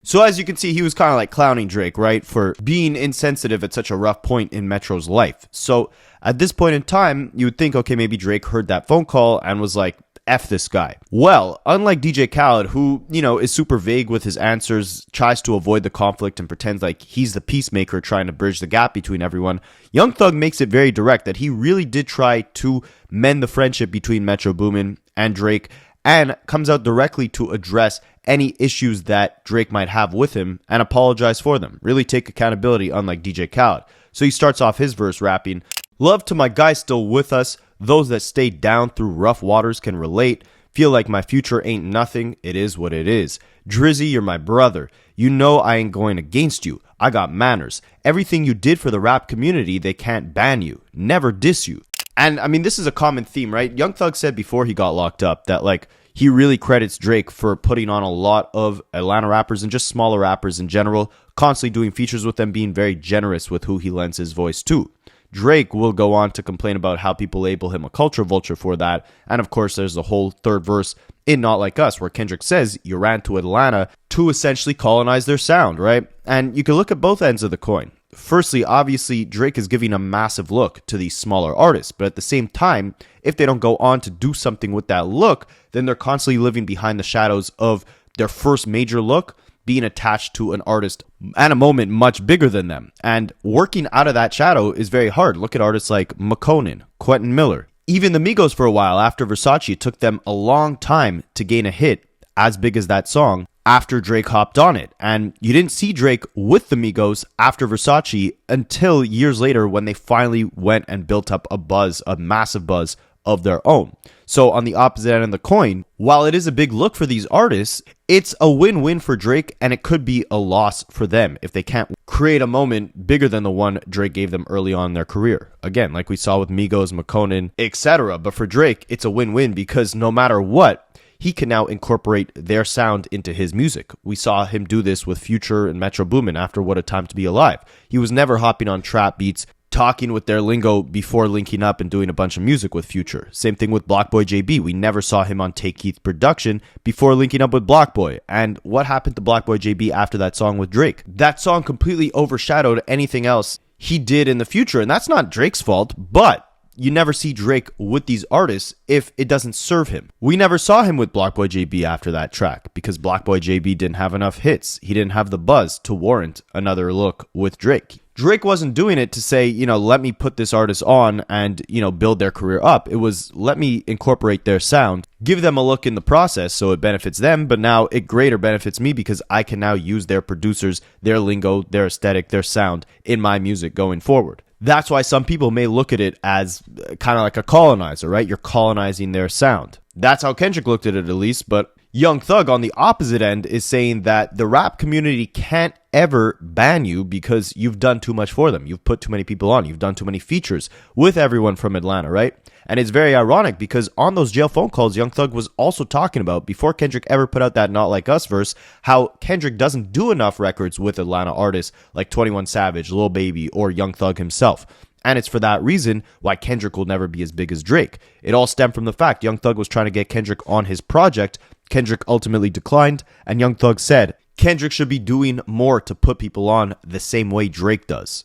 So as you can see, he was kind of like clowning Drake, right, for being insensitive at such a rough point in Metro's life. So at this point in time, you would think, okay, maybe Drake heard that phone call and was like, F this guy. Well, unlike DJ Khaled, who, is super vague with his answers, tries to avoid the conflict and pretends like he's the peacemaker trying to bridge the gap between everyone, Young Thug makes it very direct that he really did try to mend the friendship between Metro Boomin and Drake, and comes out directly to address any issues that Drake might have with him and apologize for them. Really take accountability, unlike DJ Khaled. So he starts off his verse rapping, "Love to my guys still with us. Those that stayed down through rough waters can relate. Feel like my future ain't nothing, it is what it is. Drizzy, you're my brother. You know I ain't going against you. I got manners. Everything you did for the rap community, they can't ban you. Never diss you. And I mean, this is a common theme, right? Young Thug said before he got locked up that like he really credits Drake for putting on a lot of Atlanta rappers and just smaller rappers in general, constantly doing features with them, being very generous with who he lends his voice to. Drake will go on to complain about how people label him a culture vulture for that. And of course, there's the whole third verse in Not Like Us where Kendrick says you ran to Atlanta to essentially colonize their sound, right? And you can look at both ends of the coin. Firstly, obviously, Drake is giving a massive look to these smaller artists, but at the same time, if they don't go on to do something with that look, then they're constantly living behind the shadows of their first major look being attached to an artist at a moment much bigger than them. And working out of that shadow is very hard. Look at artists like McConan, Quentin Miller. Even the Migos for a while after Versace, it took them a long time to gain a hit as big as that song after Drake hopped on it. And you didn't see Drake with the Migos after Versace until years later when they finally went and built up a buzz, a massive buzz of their own. So on the opposite end of the coin, while it is a big look for these artists, it's a win-win for Drake, and it could be a loss for them if they can't create a moment bigger than the one Drake gave them early on in their career. Again, like we saw with Migos, McConan, etc. But for Drake, it's a win-win because no matter what, he can now incorporate their sound into his music. We saw him do this with Future and Metro Boomin after What a Time to Be Alive. He was never hopping on trap beats, talking with their lingo before linking up and doing a bunch of music with Future. Same thing with Blockboy JB. We never saw him on Take Keith production before linking up with Blockboy. And what happened to Blockboy JB after that song with Drake? That song completely overshadowed anything else he did in the future. And that's not Drake's fault, but you never see Drake with these artists if it doesn't serve him. We never saw him with Blockboy JB after that track because Blockboy JB didn't have enough hits. He didn't have the buzz to warrant another look with Drake. Drake wasn't doing it to say, let me put this artist on and, build their career up. It was, let me incorporate their sound, give them a look in the process so it benefits them, but now it greater benefits me because I can now use their producers, their lingo, their aesthetic, their sound in my music going forward. That's why some people may look at it as kind of like a colonizer, right? You're colonizing their sound. That's how Kendrick looked at it, at least, but Young Thug on the opposite end is saying that the rap community can't ever ban you because you've done too much for them. You've put too many people on. You've done too many features with everyone from Atlanta, right? And it's very ironic because on those jail phone calls, Young Thug was also talking about, before Kendrick ever put out that Not Like Us verse, how Kendrick doesn't do enough records with Atlanta artists like 21 Savage, Lil Baby, or Young Thug himself. And it's for that reason why Kendrick will never be as big as Drake. It all stemmed from the fact Young Thug was trying to get Kendrick on his project. Kendrick ultimately declined, and Young Thug said Kendrick should be doing more to put people on the same way Drake does.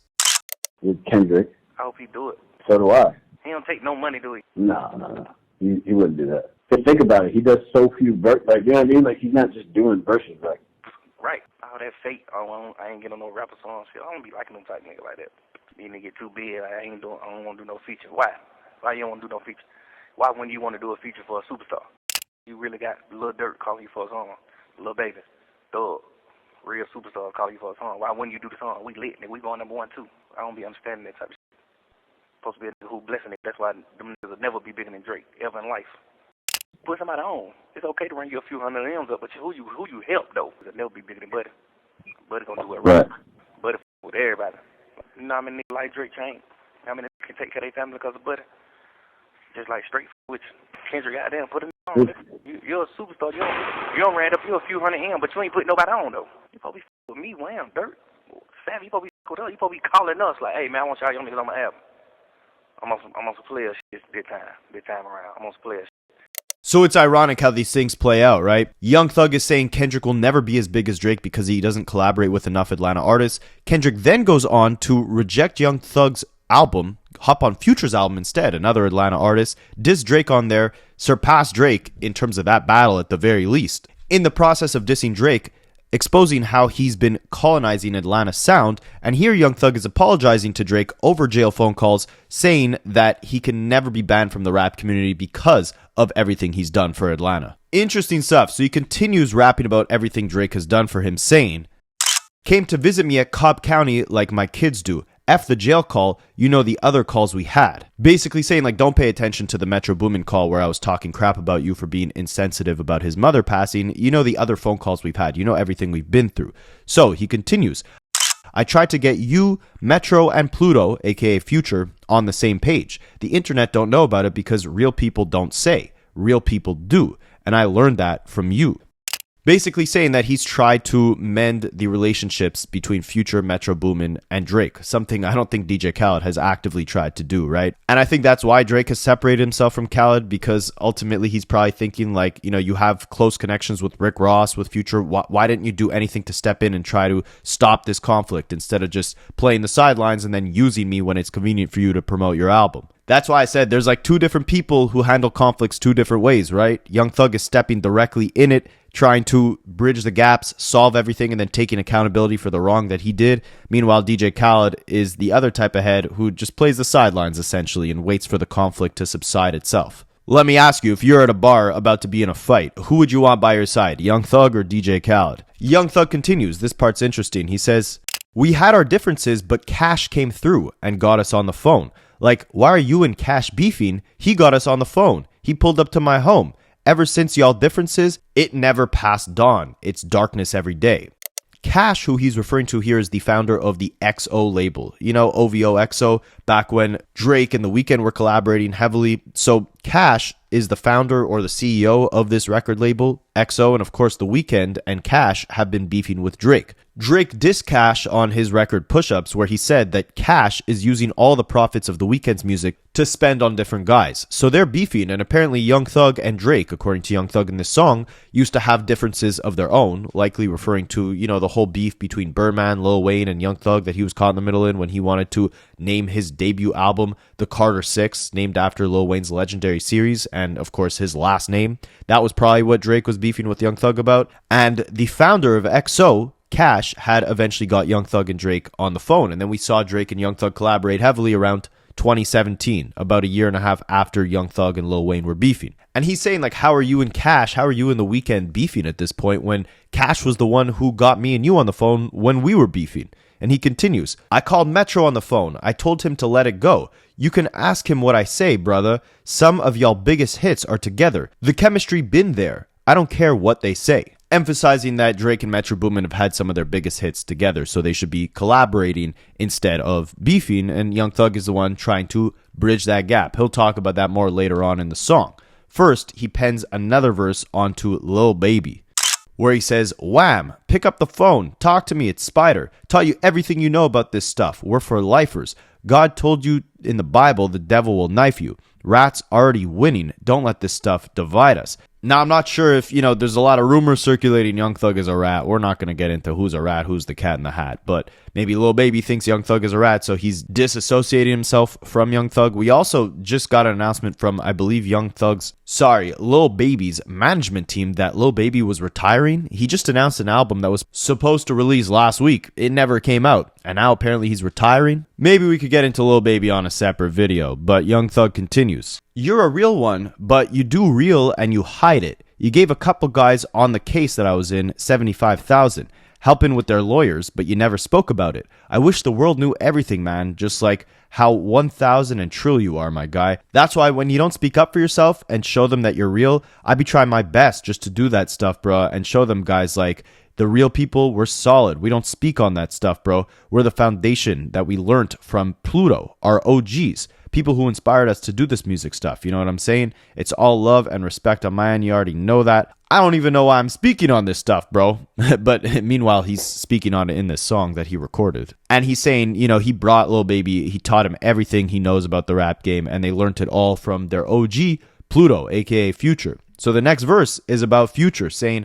With Kendrick. I hope he do it. So do I. He don't take no money, do he? No. He wouldn't do that. But think about it. He does so few verses. Like, you know what I mean? Like, he's not just doing verses. Like, right. All that fake. I ain't getting no rapper song shit. I don't be liking them type nigga like that. These niggas get too big. I don't want to do no feature. Why? Why you don't want to do no feature? Why wouldn't you want to do a feature for a superstar? You really got Lil Dirt calling you for a song. Lil Baby, Dogg, real superstar calling you for a song. Why wouldn't you do the song? We lit, nigga. We going number 1, too. I don't be understanding that type of shit. Supposed to be a nigga who blessing it. That's why them niggas will never be bigger than Drake ever in life. Put somebody on. It's okay to run you a few hundred M's up, but who you help though? It'll never be bigger than Buddy. Buddy gonna do it right. Buddy with everybody. You know how many niggas like Drake change? How many niggas can take care of their family because of Buddy? Just like straight which Kendrick got there and put it on. You're a superstar. You don't ran up you a few hundred M, but you ain't putting nobody on though. You probably with me, Wham, Dirt, Savvy. You probably calling us like, hey man, I want y'all young niggas on my album. I'm on some player shit this time around. I'm on some player shit. So it's ironic how these things play out, right? Young Thug is saying Kendrick will never be as big as Drake because he doesn't collaborate with enough Atlanta artists. Kendrick then goes on to reject Young Thug's album, hop on Future's album instead, another Atlanta artist, diss Drake on there, surpass Drake in terms of that battle at the very least. In the process of dissing Drake, exposing how he's been colonizing Atlanta sound, and here Young Thug is apologizing to Drake over jail phone calls, saying that he can never be banned from the rap community because of everything he's done for Atlanta. Interesting stuff. So he continues rapping about everything Drake has done for him, saying, came to visit me at Cobb County like my kids do. F the jail call, you know the other calls we had. Basically saying like, don't pay attention to the Metro Boomin call where I was talking crap about you for being insensitive about his mother passing. You know the other phone calls we've had. You know everything we've been through. So he continues, I tried to get you, Metro, and Pluto, aka Future, on the same page. The internet don't know about it because real people don't say. Real people do. And I learned that from you. Basically saying that he's tried to mend the relationships between Future, Metro Boomin, and Drake. Something I don't think DJ Khaled has actively tried to do, right? And I think that's why Drake has separated himself from Khaled, because ultimately he's probably thinking like, you know, you have close connections with Rick Ross, with Future. Why didn't you do anything to step in and try to stop this conflict instead of just playing the sidelines and then using me when it's convenient for you to promote your album? That's why I said there's like two different people who handle conflicts two different ways, right? Young Thug is stepping directly in it, trying to bridge the gaps, solve everything, and then taking accountability for the wrong that he did. Meanwhile, DJ Khaled is the other type of head who just plays the sidelines, essentially, and waits for the conflict to subside itself. Let me ask you, if you're at a bar about to be in a fight, who would you want by your side, Young Thug or DJ Khaled? Young Thug continues. This part's interesting. He says, we had our differences, but Cash came through and got us on the phone. Like, why are you and Cash beefing? He got us on the phone. He pulled up to my home. Ever since y'all differences, it never passed dawn. It's darkness every day. Cash, who he's referring to here, is the founder of the XO label. You know, OVO XO, back when Drake and The Weeknd were collaborating heavily. So Cash is the founder or the CEO of this record label. XO and of course The Weeknd and Cash have been beefing with Drake. Drake dissed Cash on his record Push-Ups, where he said that Cash is using all the profits of The Weeknd's music to spend on different guys. So they're beefing, and apparently Young Thug and Drake, according to Young Thug in this song, used to have differences of their own, likely referring to, you know, the whole beef between Birdman, Lil Wayne, and Young Thug that he was caught in the middle in when he wanted to name his debut album The Carter 6, named after Lil Wayne's legendary series, and of course his last name. That was probably what Drake was beefing with Young Thug about. And the founder of XO, Cash, had eventually got Young Thug and Drake on the phone, and then we saw Drake and Young Thug collaborate heavily around 2017, about a year and a half after Young Thug and Lil Wayne were beefing. And he's saying like, how are you and Cash, how are you and The Weeknd beefing at this point when Cash was the one who got me and you on the phone when we were beefing? And he continues, I called Metro on the phone. I told him to let it go. You can ask him what I say, brother. Some of y'all biggest hits are together. The chemistry been there. I don't care what they say. Emphasizing that Drake and Metro Boomin have had some of their biggest hits together, so they should be collaborating instead of beefing, and Young Thug is the one trying to bridge that gap. He'll talk about that more later on in the song. First, he pens another verse onto Lil Baby, where he says, wham, pick up the phone, talk to me, it's Spider. Taught you everything you know about this stuff. We're for lifers. God told you in the Bible the devil will knife you. Rats already winning. Don't let this stuff divide us. Now, I'm not sure if, there's a lot of rumors circulating Young Thug is a rat. We're not going to get into who's a rat, who's the cat in the hat. But maybe Lil Baby thinks Young Thug is a rat, so he's disassociating himself from Young Thug. We also just got an announcement from, I believe, Lil Baby's management team that Lil Baby was retiring. He just announced an album that was supposed to release last week. It never came out. And now apparently he's retiring. Maybe we could get into Lil Baby on a separate video, but Young Thug continues. You're a real one, but you do real and you hide it. You gave a couple guys on the case that I was in $75,000, helping with their lawyers, but you never spoke about it. I wish the world knew everything, man, just like how 1,000 and trill you are, my guy. That's why when you don't speak up for yourself and show them that you're real, I be trying my best just to do that stuff, bruh, and show them guys like, the real people, we're solid. We don't speak on that stuff, bro. We're the foundation that we learned from Pluto, our OGs. People who inspired us to do this music stuff. You know what I'm saying? It's all love and respect on my end. You already know that. I don't even know why I'm speaking on this stuff, bro. But meanwhile, he's speaking on it in this song that he recorded. And he's saying, he brought Lil Baby. He taught him everything he knows about the rap game. And they learned it all from their OG, Pluto, a.k.a. Future. So the next verse is about Future saying,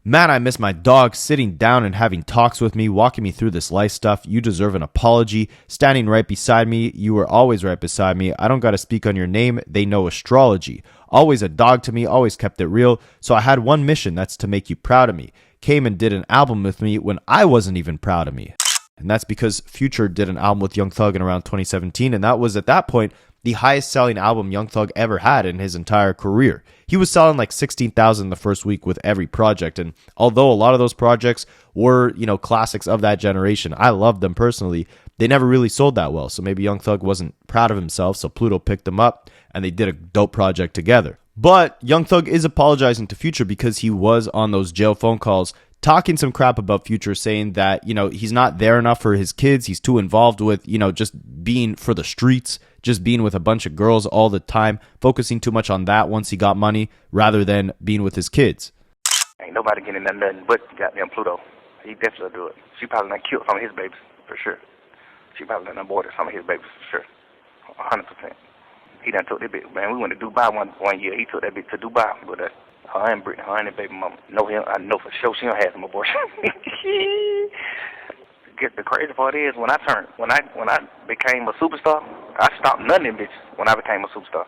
man, I miss my dog sitting down and having talks with me, walking me through this life stuff. You deserve an apology. Standing right beside me. You were always right beside me. I don't got to speak on your name. They know astrology. Always a dog to me. Always kept it real. So I had one mission. That's to make you proud of me. Came and did an album with me when I wasn't even proud of me. And that's because Future did an album with Young Thug in around 2017. And that was at that point the highest selling album Young Thug ever had in his entire career. He was selling like 16,000 the first week with every project. And although a lot of those projects were, classics of that generation, I loved them personally. they never really sold that well. So maybe Young Thug wasn't proud of himself, so Pluto picked them up and they did a dope project together. But Young Thug is apologizing to Future because he was on those jail phone calls talking some crap about Future, saying that, he's not there enough for his kids. He's too involved with, just being for the streets, just being with a bunch of girls all the time, focusing too much on that once he got money rather than being with his kids. Ain't nobody getting nothing but goddamn Pluto. He definitely do it. She probably done killed some of his babies, for sure. She probably done aborted some of his babies, for sure. 100%. He done took that bitch, man. We went to Dubai one year. He took that bitch to Dubai with her and Brittany, her and the baby mama. I know for sure she don't have some abortion. Get the crazy part is when I became a superstar, I stopped none of them bitches when I became a superstar.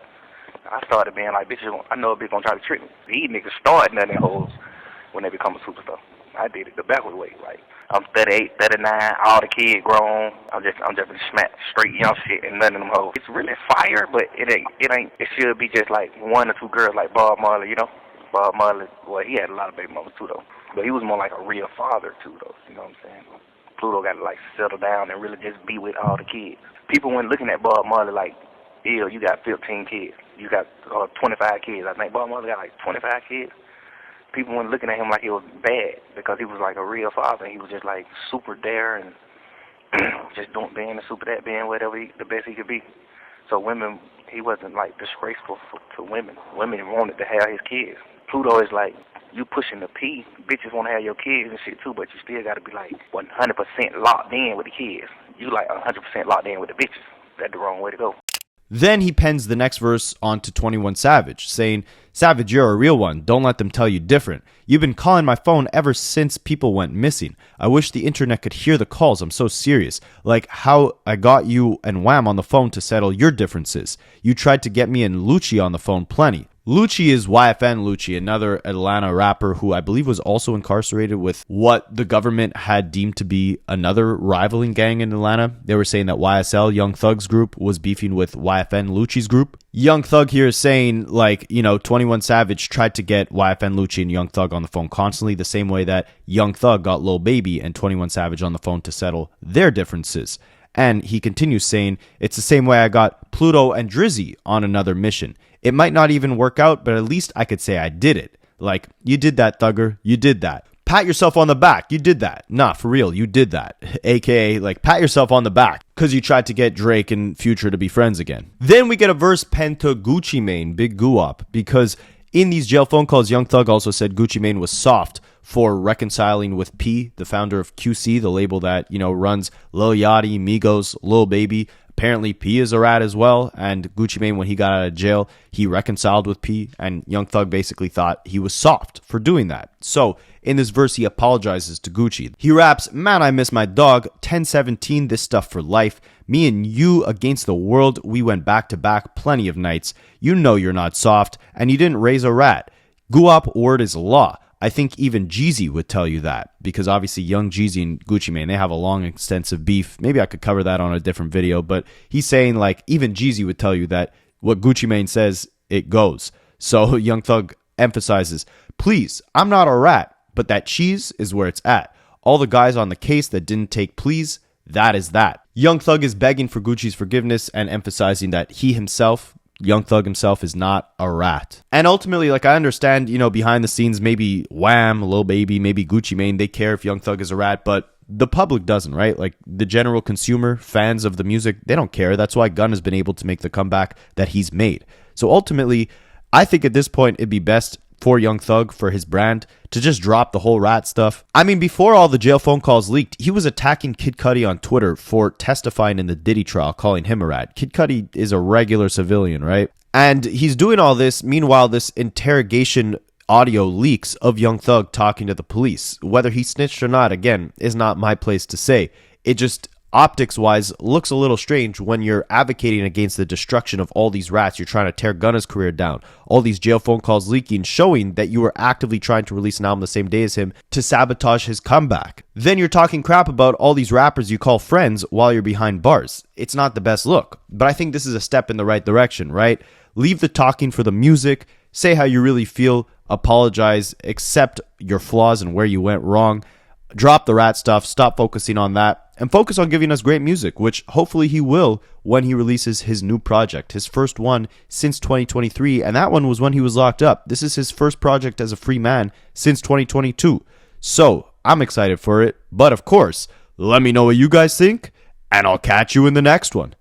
I started being like, bitches, I know a bitch gonna try to trick me. These niggas start nutting hoes when they become a superstar. I did it the backward way. Like, I'm 38, 39, all the kids grown. I'm just gonna smack straight young shit and none of them hoes. It's really fire, but it should be just like one or two girls like Bob Marley, Bob Marley, well, he had a lot of baby mamas too, though. But he was more like a real father, too, though. You know what I'm saying? Pluto got to, settle down and really just be with all the kids. People weren't looking at Bob Marley like, ew, you got 15 kids. You got 25 kids. I think Bob Marley got, 25 kids. People weren't looking at him like he was bad because he was, a real father. He was just, super there and just being a super dad, being whatever the best he could be. So women, he wasn't, disgraceful to women. Women wanted to have his kids. Pluto is you pushing the P. Bitches want to have your kids and shit too, but you still got to be 100% locked in with the kids. You 100% locked in with the bitches. That's the wrong way to go. Then he pens the next verse onto 21 Savage, saying, Savage, you're a real one. Don't let them tell you different. You've been calling my phone ever since people went missing. I wish the internet could hear the calls. I'm so serious. Like how I got you and Wham on the phone to settle your differences. You tried to get me and Lucci on the phone plenty. Lucci is YFN Lucci, another Atlanta rapper who I believe was also incarcerated with what the government had deemed to be another rivaling gang in Atlanta. They were saying that YSL, Young Thug's group, was beefing with YFN Lucci's group. Young Thug here is saying, 21 Savage tried to get YFN Lucci and Young Thug on the phone constantly, the same way that Young Thug got Lil Baby and 21 Savage on the phone to settle their differences. And he continues saying, it's the same way I got Pluto and Drizzy on another mission. It might not even work out, but at least I could say I did it. You did that, Thugger. You did that. Pat yourself on the back. You did that. Nah, for real, you did that. AKA, pat yourself on the back because you tried to get Drake and Future to be friends again. Then we get a verse penned to Gucci Mane, Big Guap, because in these jail phone calls, Young Thug also said Gucci Mane was soft for reconciling with P, the founder of QC, the label that, runs Lil Yachty, Migos, Lil Baby. Apparently, P is a rat as well, and Gucci Mane, when he got out of jail, he reconciled with P, and Young Thug basically thought he was soft for doing that. So, in this verse, he apologizes to Gucci. He raps, man, I miss my dog, 1017, this stuff for life. Me and you against the world, we went back to back plenty of nights. You know you're not soft, and you didn't raise a rat. Guap word is law. I think even Jeezy would tell you that, because obviously Young Jeezy and Gucci Mane, they have a long, extensive beef. Maybe I could cover that on a different video, but he's saying even Jeezy would tell you that what Gucci Mane says, it goes. So Young Thug emphasizes, please, I'm not a rat, but that cheese is where it's at. All the guys on the case that didn't take please, that is that. Young Thug is begging for Gucci's forgiveness and emphasizing that he himself, Young Thug himself, is not a rat. And ultimately, I understand, behind the scenes, maybe Wham, Lil Baby, maybe Gucci Mane, they care if Young Thug is a rat, but the public doesn't, right? The general consumer, fans of the music, they don't care. That's why Gunna has been able to make the comeback that he's made. So ultimately, I think at this point, it'd be best for Young Thug, for his brand, to just drop the whole rat stuff. I mean, before all the jail phone calls leaked, he was attacking Kid Cudi on Twitter for testifying in the Diddy trial, calling him a rat. Kid Cudi is a regular civilian, right? And he's doing all this. Meanwhile, this interrogation audio leaks of Young Thug talking to the police. Whether he snitched or not, again, is not my place to say. It just, optics-wise, looks a little strange when you're advocating against the destruction of all these rats. You're trying to tear Gunna's career down. All these jail phone calls leaking, showing that you were actively trying to release an album the same day as him to sabotage his comeback. Then you're talking crap about all these rappers you call friends while you're behind bars. It's not the best look. But I think this is a step in the right direction, right? Leave the talking for the music. Say how you really feel. Apologize. Accept your flaws and where you went wrong. drop the rat stuff, stop focusing on that, and focus on giving us great music, which hopefully he will when he releases his new project, his first one since 2023, and that one was when he was locked up. This is his first project as a free man since 2022. So, I'm excited for it, but of course, let me know what you guys think, and I'll catch you in the next one.